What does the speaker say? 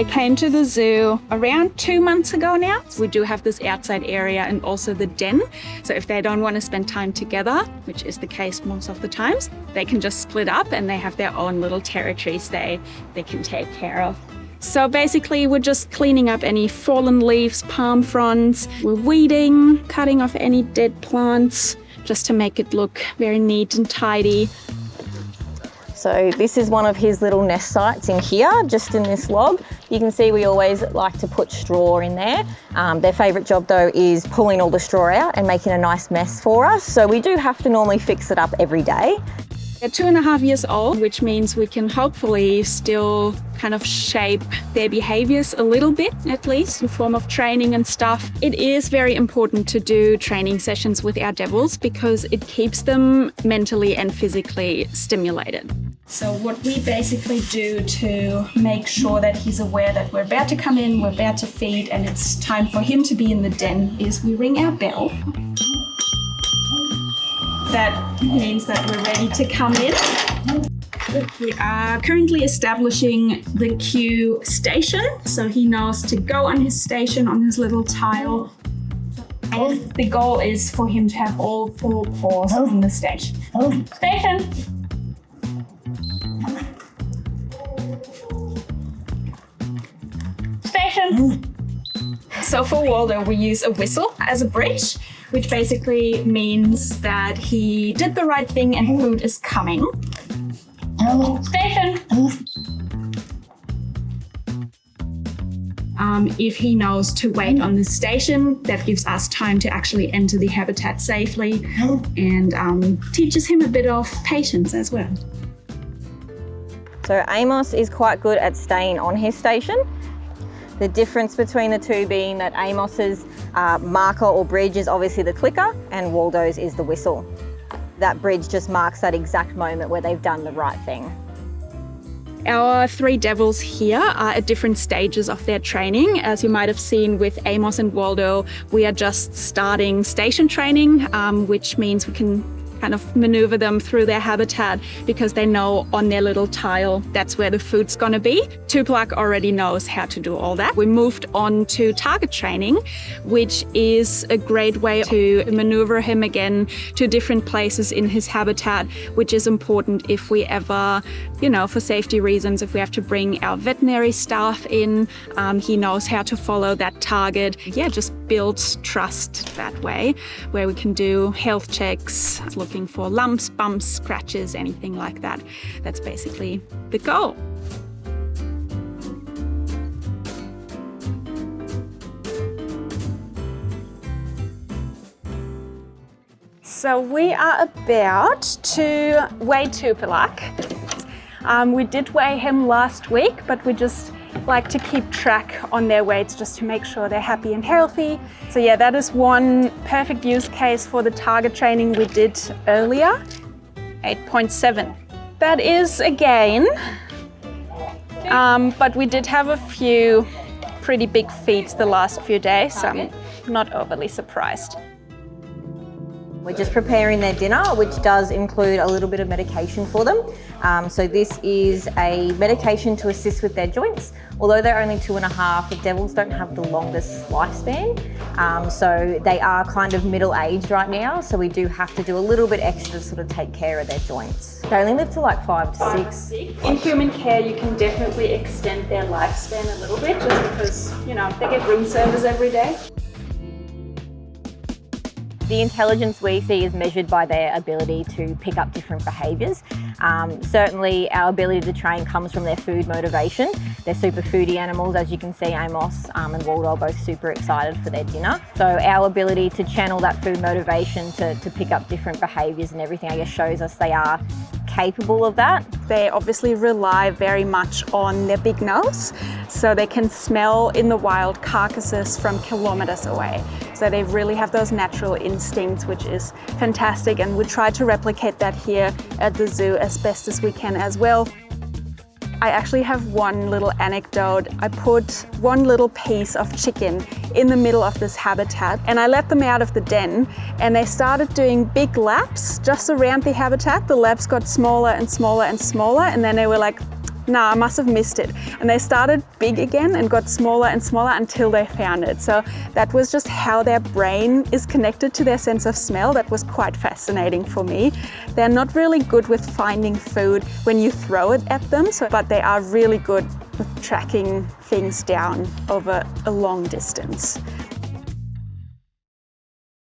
They came to the zoo around 2 months ago now. We do have this outside area and also the den. So if they don't want to spend time together, which is the case most of the times, they can just split up and they have their own little territories they can take care of. So basically we're just cleaning up any fallen leaves, palm fronds. We're weeding, cutting off any dead plants, just to make it look very neat and tidy. So this is one of his little nest sites in here, just in this log. You can see we always like to put straw in there. Their favourite job though is pulling all the straw out and making a nice mess for us. So we do have to normally fix it up every day. They're 2.5 years old, which means we can hopefully still kind of shape their behaviors a little bit, at least in form of training and stuff. It is very important to do training sessions with our devils because it keeps them mentally and physically stimulated. So what we basically do to make sure that he's aware that we're about to come in, we're about to feed, and it's time for him to be in the den is we ring our bell. That means that we're ready to come in. We are currently establishing the cue station, so he knows to go on his station on his little tile. And the goal is for him to have all 4 paws on the station. Station! Station! So for Waldo, we use a whistle as a bridge, which basically means that he did the right thing and food is coming. Station! If he knows to wait on the station, that gives us time to actually enter the habitat safely and teaches him a bit of patience as well. So Amos is quite good at staying on his station. The difference between the two being that Amos's marker or bridge is obviously the clicker and Waldo's is the whistle. That bridge just marks that exact moment where they've done the right thing. Our 3 devils here are at different stages of their training. As you might have seen with Amos and Waldo, we are just starting station training, which means we can kind of maneuver them through their habitat because they know on their little tile that's where the food's going to be. Tupac already knows how to do all that. We moved on to target training, which is a great way to maneuver him again to different places in his habitat, which is important if we ever, for safety reasons, if we have to bring our veterinary staff in, he knows how to follow that target. Yeah, just build trust that way, where we can do health checks, looking for lumps, bumps, scratches, anything like that. That's basically the goal. So we are about to weigh Tupac. We did weigh him last week, but we just like to keep track on their weights just to make sure they're happy and healthy. So yeah, that is one perfect use case for the target training we did earlier. 8.7. That is a gain, but we did have a few pretty big feeds the last few days, so I'm not overly surprised. We're just preparing their dinner, which does include a little bit of medication for them. So this is a medication to assist with their joints. Although they're only 2.5, the devils don't have the longest lifespan. So they are kind of middle-aged right now. So we do have to do a little bit extra to sort of take care of their joints. They only live to like 5 to 6. In human care, you can definitely extend their lifespan a little bit just because, they get room service every day. The intelligence we see is measured by their ability to pick up different behaviours. Certainly our ability to train comes from their food motivation. They're super foodie animals, as you can see. Amos and Waldo are both super excited for their dinner. So our ability to channel that food motivation to pick up different behaviours and everything, I guess, shows us they are capable of that. They obviously rely very much on their big nose, so they can smell in the wild carcasses from kilometers away. So they really have those natural instincts, which is fantastic, and we try to replicate that here at the zoo as best as we can as well. I actually have one little anecdote. I put one little piece of chicken in the middle of this habitat and I let them out of the den and they started doing big laps just around the habitat. The laps got smaller and smaller and smaller and then they were like, No, I must have missed it. And they started big again and got smaller and smaller until they found it. So that was just how their brain is connected to their sense of smell. That was quite fascinating for me. They're not really good with finding food when you throw it at them, but they are really good with tracking things down over a long distance.